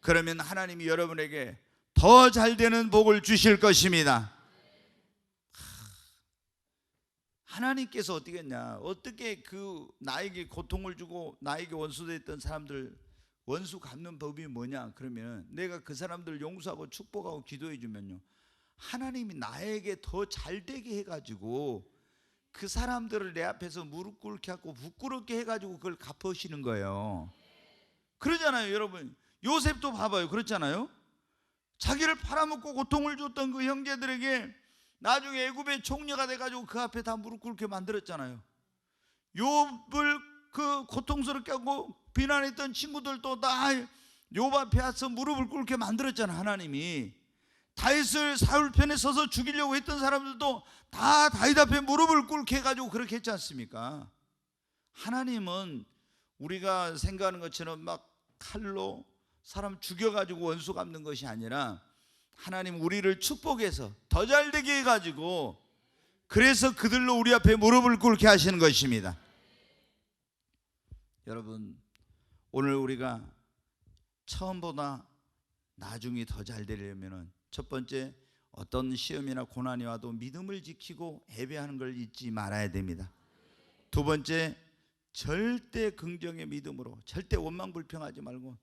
그러면 하나님이 여러분에게 더 잘 되는 복을 주실 것입니다. 하나님께서 어떻게 했냐? 어떻게 그 나에게 고통을 주고 나에게 원수됐던 사람들 원수 갚는 법이 뭐냐? 그러면 내가 그 사람들을 용서하고 축복하고 기도해 주면요, 하나님이 나에게 더 잘 되게 해가지고 그 사람들을 내 앞에서 무릎 꿇게 하고 부끄럽게 해가지고 그걸 갚으시는 거예요. 그러잖아요. 여러분 요셉도 봐봐요. 그렇잖아요. 자기를 팔아먹고 고통을 줬던 그 형제들에게 나중에 애굽의 총리가 돼가지고 그 앞에 다 무릎 꿇게 만들었잖아요. 욥을 그 고통스럽게 하고 비난했던 친구들도 다 욥 앞에 와서 무릎을 꿇게 만들었잖아요. 하나님이 다윗을 사울 편에 서서 죽이려고 했던 사람들도 다 다윗 앞에 무릎을 꿇게 해가지고 그렇게 했지 않습니까? 하나님은 우리가 생각하는 것처럼 막 칼로 사람 죽여가지고 원수 갚는 것이 아니라 하나님 우리를 축복해서 더 잘되게 해가지고 그래서 그들로 우리 앞에 무릎을 꿇게 하시는 것입니다. 여러분 오늘 우리가 처음보다 나중에 더 잘 되려면 첫 번째, 어떤 시험이나 고난이 와도 믿음을 지키고 예배하는 걸 잊지 말아야 됩니다. 두 번째, 절대 긍정의 믿음으로, 절대 원망불평하지 말고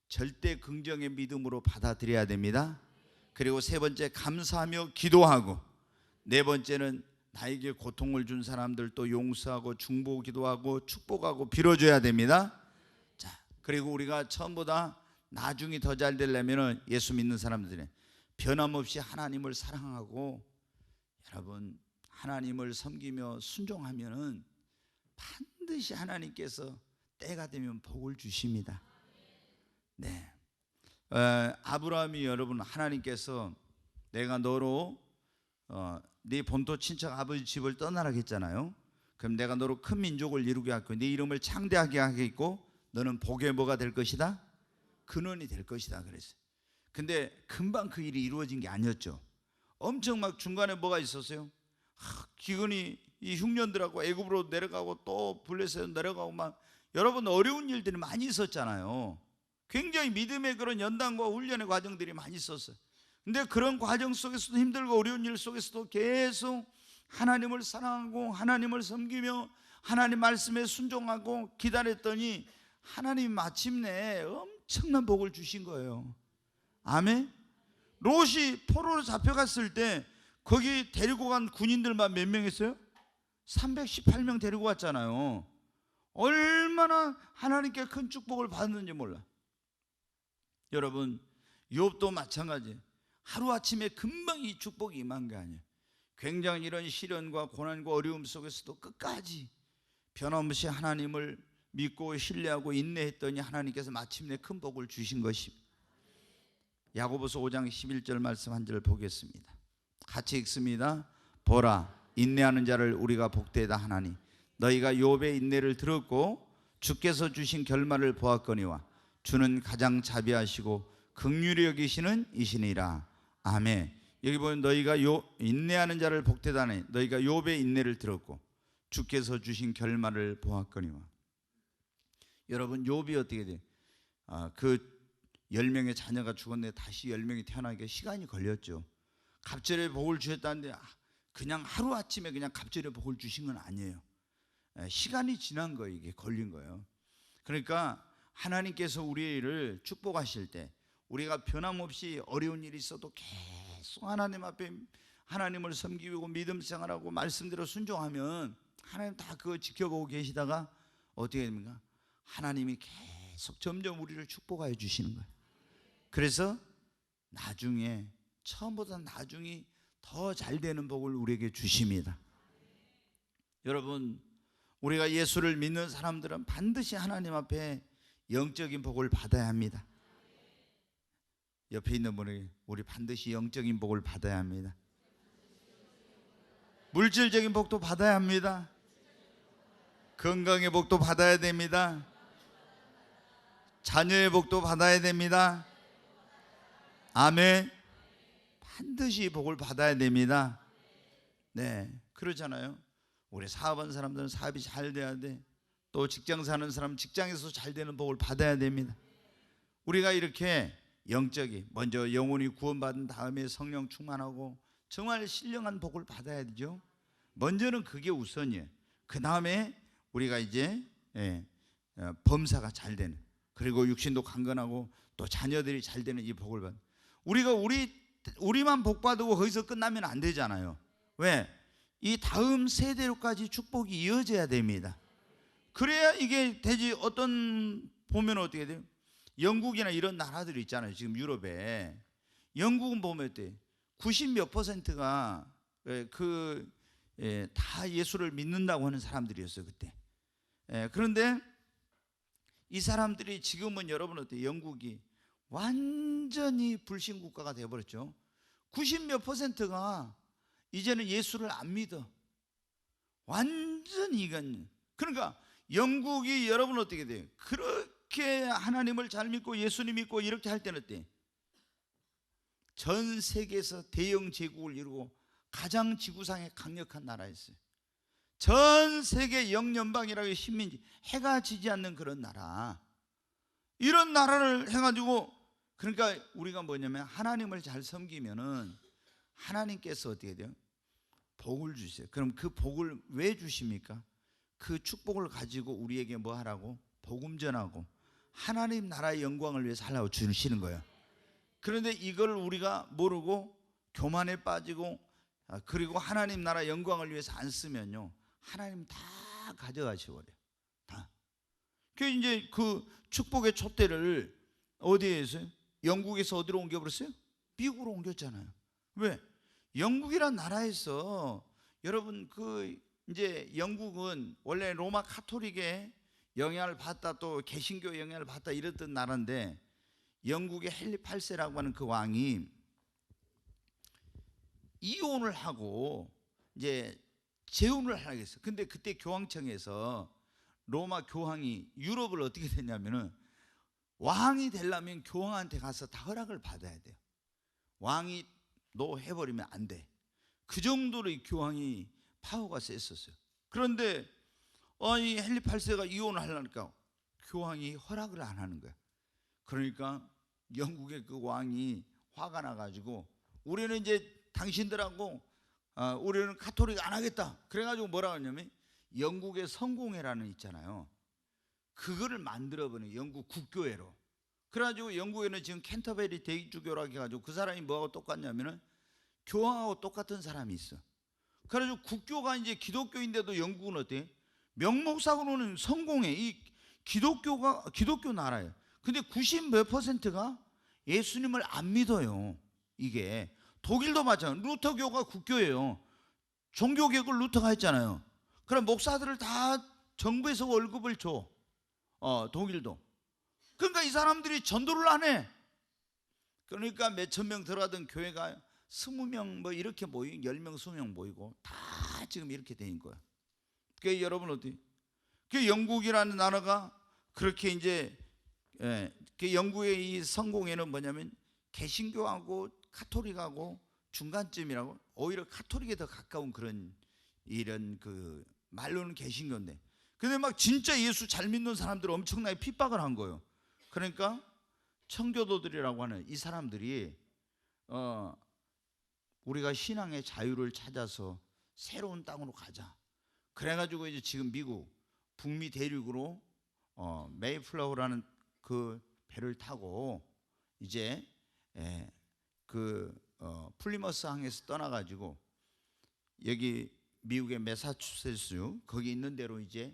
절대 긍정의 믿음으로 받아들여야 됩니다. 그리고 세 번째, 감사하며 기도하고, 네 번째는 나에게 고통을 준 사람들도 용서하고 중보 기도하고 축복하고 빌어줘야 됩니다. 자, 그리고 우리가 처음보다 나중에 더 잘 되려면 예수 믿는 사람들은 변함없이 하나님을 사랑하고 여러분 하나님을 섬기며 순종하면은 반드시 하나님께서 때가 되면 복을 주십니다. 네, 아브라함이 여러분 하나님께서 내가 너로 네 본토 친척 아버지 집을 떠나라 했잖아요. 그럼 내가 너로 큰 민족을 이루게 하고 네 이름을 창대하게 하겠고 너는 복의 뭐가 될 것이다? 근원이 될 것이다 그랬어요. 근데 금방 그 일이 이루어진 게 아니었죠. 엄청 막 중간에 뭐가 있었어요? 기근이 이 흉년들하고 애굽으로 내려가고 또 블레셋으로 내려가고 막 여러분 어려운 일들이 많이 있었잖아요. 굉장히 믿음의 그런 연단과 훈련의 과정들이 많이 있었어요. 근데 그런 과정 속에서도 힘들고 어려운 일 속에서도 계속 하나님을 사랑하고 하나님을 섬기며 하나님 말씀에 순종하고 기다렸더니 하나님이 마침내 엄청난 복을 주신 거예요. 아멘. 롯이 포로로 잡혀갔을 때 거기 데리고 간 군인들만 몇 명 했어요? 318명 데리고 왔잖아요. 얼마나 하나님께 큰 축복을 받았는지 몰라. 여러분, 욥도 마찬가지. 하루아침에 금방 이 축복이 임한 게 아니에요. 굉장히 이런 시련과 고난과 어려움 속에서도 끝까지 변함없이 하나님을 믿고 신뢰하고 인내했더니 하나님께서 마침내 큰 복을 주신 것입니다. 야고보서 5장 11절 말씀 한 절 보겠습니다. 같이 읽습니다. 보라, 인내하는 자를 우리가 복되다 하나니 너희가 욥의 인내를 들었고 주께서 주신 결말을 보았거니와 주는 가장 자비하시고 긍휼히 여기시는 이시니라. 아멘. 여기 보면 너희가 인내하는 자를 복되다 하나니 너희가 욥의 인내를 들었고 주께서 주신 결말을 보았거니와. 여러분, 욥이 어떻게 돼요? 그 10명의 자녀가 죽었는데 다시 10명이 태어나기에 시간이 걸렸죠. 갑절의 복을 주셨다는데 그냥 하루아침에 그냥 갑절의 복을 주신 건 아니에요. 시간이 지난 거예요. 이게 걸린 거예요. 그러니까 하나님께서 우리를 축복하실 때 우리가 변함없이 어려운 일이 있어도 계속 하나님 앞에 하나님을 섬기고 믿음 생활하고 말씀대로 순종하면 하나님 다 그거 지켜보고 계시다가 어떻게 됩니까? 하나님이 계속 점점 우리를 축복하여 주시는 거예요. 그래서 나중에 처음보다 나중이 더 잘 되는 복을 우리에게 주십니다. 여러분, 우리가 예수를 믿는 사람들은 반드시 하나님 앞에 영적인 복을 받아야 합니다. 옆에 있는 분에게 우리 반드시 영적인 복을 받아야 합니다. 물질적인 복도 받아야 합니다. 건강의 복도 받아야 됩니다. 자녀의 복도 받아야 됩니다. 아멘. 반드시 복을 받아야 됩니다. 네, 그렇잖아요. 우리 사업하는 사람들은 사업이 잘 돼야 돼. 또 직장 사는 사람은 직장에서 잘 되는 복을 받아야 됩니다. 우리가 이렇게 영적이 먼저 영혼이 구원받은 다음에 성령 충만하고 정말 신령한 복을 받아야 되죠. 먼저는 그게 우선이에요. 그 다음에 우리가 이제 범사가 잘 되는, 그리고 육신도 강건하고 또 자녀들이 잘 되는 이 복을 받는. 우리가 우리만 복 받고 거기서 끝나면 안 되잖아요. 왜? 이 다음 세대로까지 축복이 이어져야 됩니다. 그래야 이게 되지. 어떤 보면 어떻게 돼요? 영국이나 이런 나라들이 있잖아요. 지금 유럽에 영국은 보면 어때요? 90몇 %가 다 예수를 믿는다고 하는 사람들이었어요 그때. 그런데 이 사람들이 지금은 여러분 어때요? 영국이 완전히 불신 국가가 되어버렸죠. 90몇 %가 이제는 예수를 안 믿어. 완전히 이건. 그러니까 영국이 여러분 어떻게 돼요? 그렇게 하나님을 잘 믿고 예수님 믿고 이렇게 할 때는 어때? 전 세계에서 대영 제국을 이루고 가장 지구상에 강력한 나라였어요. 전 세계 영연방이라고 식민지, 해가 지지 않는 그런 나라. 이런 나라를 해가지고, 그러니까 우리가 뭐냐면 하나님을 잘 섬기면은 하나님께서 어떻게 돼요? 복을 주세요. 그럼 그 복을 왜 주십니까? 그 축복을 가지고 우리에게 뭐 하라고? 복음 전하고 하나님 나라의 영광을 위해서 하려고 주시는 거예요. 그런데 이걸 우리가 모르고 교만에 빠지고 그리고 하나님 나라 영광을 위해서 안 쓰면요, 하나님 다 가져가셔버려요. 다. 그 이제 그 축복의 촛대를 어디에 했어요? 영국에서 어디로 옮겨버렸어요? 미국으로 옮겼잖아요. 왜? 영국이란 나라에서 여러분 이제 영국은 원래 로마 카톨릭의 영향을 받다 또 개신교의 영향을 받다 이랬던 나라인데, 영국의 헨리 8세라고 하는 그 왕이 이혼을 하고 이제 재혼을 하려고 했어요. 근데 그때 교황청에서 로마 교황이 유럽을 어떻게 됐냐면은, 왕이 되려면 교황한테 가서 다 허락을 받아야 돼요. 왕이 너 해버리면 안 돼. 그 정도로 이 교황이 파워가 셌었어요. 그런데 이 헨리 8세가 이혼을 하려니까 교황이 허락을 안 하는 거야. 그러니까 영국의 그 왕이 화가 나가지고 우리는 이제 당신들하고 우리는 가톨릭 안 하겠다. 그래가지고 뭐라고 하냐면 영국의 성공회라는 있잖아요. 그거를 만들어버린 영국 국교회로. 그래가지고 영국에는 지금 캔터베리 대주교라고 해가지고 그 사람이 뭐하고 똑같냐면은 교황하고 똑같은 사람이 있어. 그래가지고 국교가 이제 기독교인데도 영국은 어때? 명목상으로는 성공회, 이 기독교가 기독교 나라예요. 근데 90 몇 %가 예수님을 안 믿어요. 이게 독일도 마찬가지로 루터교가 국교예요. 종교개혁을 루터가 했잖아요. 그럼 목사들을 다 정부에서 월급을 줘. 독일도. 그러니까 이 사람들이 전도를 안 해. 그러니까 몇천 명 들어가던 교회가 20명 뭐 이렇게 모이고 10명 20명 모이고 다 지금 이렇게 된 거야. 그 여러분 어디? 그 영국이라는 나라가 그렇게 이제 그 영국의 이 성공회는 뭐냐면 개신교하고 카톨릭하고 중간쯤이라고, 오히려 카톨릭에 더 가까운 그런 이런 그 말로는 개신교인데, 근데 막 진짜 예수 잘 믿는 사람들을 엄청나게 핍박을 한 거예요. 그러니까 청교도들이라고 하는 이 사람들이 우리가 신앙의 자유를 찾아서 새로운 땅으로 가자. 그래가지고 이제 지금 미국 북미 대륙으로 메이플라워라는 그 배를 타고 이제 플리머스 항에서 떠나가지고 여기 미국의 매사추세츠 거기 있는 데로 이제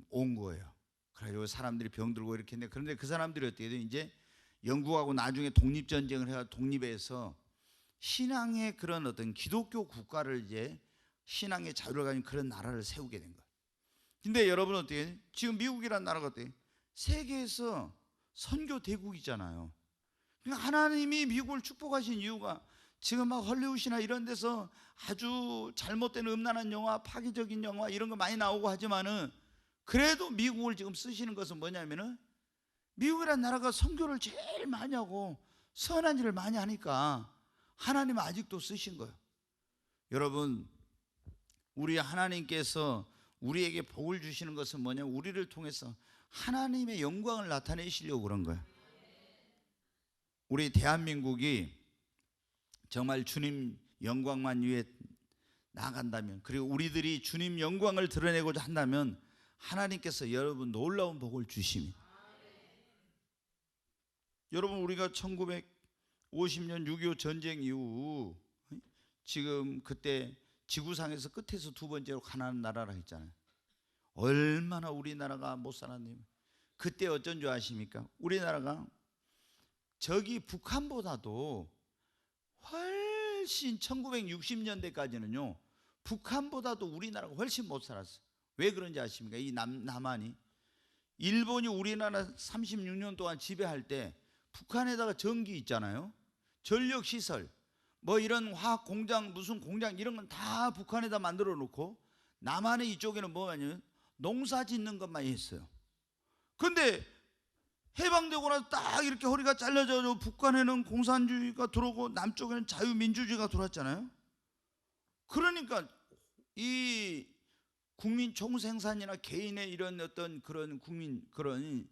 온 거예요. 그래가지고 사람들이 병들고 이렇게 했는데, 그런데 그 사람들이 어떻게 돼요? 이제 영국하고 나중에 독립전쟁을 해서 독립해서 신앙의 그런 어떤 기독교 국가를 이제 신앙의 자유를 가진 그런 나라를 세우게 된 거예요. 근데 여러분 어떻게 해요? 지금 미국이라는 나라가 어때요? 세계에서 선교 대국이잖아요. 그러니까 하나님이 미국을 축복하신 이유가 지금 막 헐리우드나 이런 데서 아주 잘못된 음란한 영화, 파괴적인 영화 이런 거 많이 나오고 하지만은 그래도 미국을 지금 쓰시는 것은 뭐냐면은 미국이라는 나라가 선교를 제일 많이 하고 선한 일을 많이 하니까 하나님은 아직도 쓰신 거예요. 여러분, 우리 하나님께서 우리에게 복을 주시는 것은 뭐냐면 우리를 통해서 하나님의 영광을 나타내시려고 그런 거예요. 우리 대한민국이 정말 주님 영광만 위해 나아간다면, 그리고 우리들이 주님 영광을 드러내고자 한다면 하나님께서 여러분 놀라운 복을 주십니다. 여러분, 우리가 1950년 6.25 전쟁 이후 지금 그때 지구상에서 끝에서 두 번째로 가난한 나라라 했잖아요. 얼마나 우리나라가 못 살았냐면 그때 어쩐 줄 아십니까? 우리나라가 저기 북한보다도 훨씬 1960년대까지는요 북한보다도 우리나라가 훨씬 못 살았어요. 왜 그런지 아십니까? 이 남한이 일본이 우리나라 36년 동안 지배할 때 북한에다가 전기 있잖아요, 전력시설 뭐 이런 화학 공장 무슨 공장 이런 건 다 북한에다 만들어 놓고 남한의 이쪽에는 뭐냐면 농사 짓는 것만 했어요. 근데 해방되고 나서 딱 이렇게 허리가 잘려져 북한에는 공산주의가 들어오고 남쪽에는 자유민주주의가 들어왔잖아요. 그러니까 이 국민 총생산이나 개인의 이런 어떤 그런 국민 그런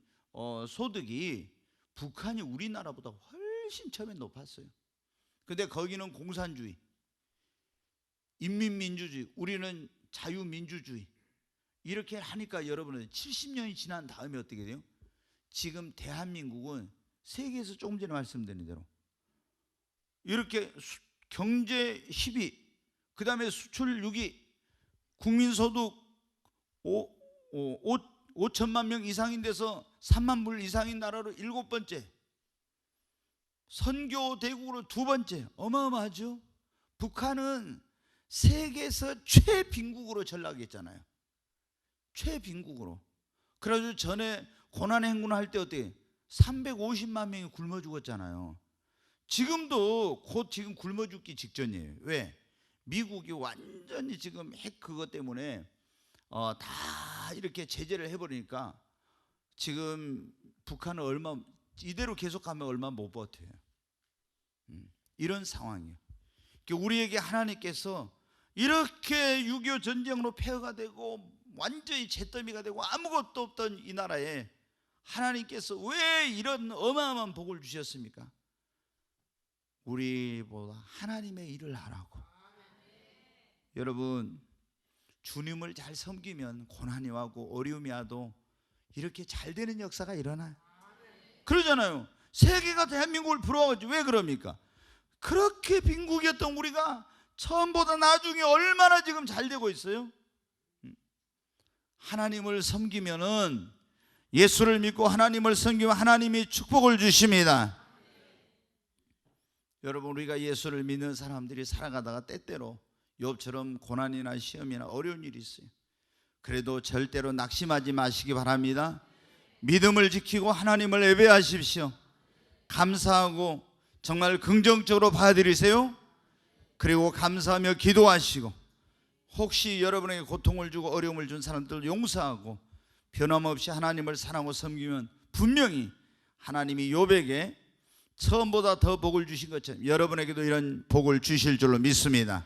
소득이 북한이 우리나라보다 훨씬 처음에 높았어요. 근데 거기는 공산주의, 인민민주주의, 우리는 자유민주주의 이렇게 하니까 여러분은 70년이 지난 다음에 어떻게 돼요? 지금 대한민국은 세계에서 조금 전에 말씀드린 대로 이렇게 경제 10위, 그 다음에 수출 6위, 국민소득 5천만 명 이상인 데서 3만 불 이상인 나라로 7번째, 선교 대국으로 2번째. 어마어마하죠. 북한은 세계에서 최빈국으로 전락했잖아요. 최빈국으로. 그래가지고 전에 고난행군할 때 어떻게 350만 명이 굶어 죽었잖아요. 지금도 곧 지금 굶어 죽기 직전이에요. 왜? 미국이 완전히 지금 핵 그것 때문에 다 이렇게 제재를 해버리니까 지금 북한은 얼마 이대로 계속하면 얼마 못 버텨요. 이런 상황이에요. 우리에게 하나님께서 이렇게 6.25 전쟁으로 폐허가 되고 완전히 잿더미가 되고 아무것도 없던 이 나라에 하나님께서 왜 이런 어마어마한 복을 주셨습니까? 우리보다 하나님의 일을 하라고. 여러분, 주님을 잘 섬기면 고난이 와도 어려움이 와도 이렇게 잘 되는 역사가 일어나요. 그러잖아요. 세계가 대한민국을 부러워하지. 왜 그럽니까? 그렇게 빈국이었던 우리가 처음보다 나중에 얼마나 지금 잘 되고 있어요. 하나님을 섬기면은, 예수를 믿고 하나님을 섬기면 하나님이 축복을 주십니다. 여러분, 우리가 예수를 믿는 사람들이 살아가다가 때때로 욥처럼 고난이나 시험이나 어려운 일이 있어요. 그래도 절대로 낙심하지 마시기 바랍니다. 믿음을 지키고 하나님을 예배하십시오. 감사하고 정말 긍정적으로 받아들이세요. 그리고 감사하며 기도하시고, 혹시 여러분에게 고통을 주고 어려움을 준 사람들을 용서하고 변함없이 하나님을 사랑하고 섬기면 분명히 하나님이 욥에게 처음보다 더 복을 주신 것처럼 여러분에게도 이런 복을 주실 줄로 믿습니다.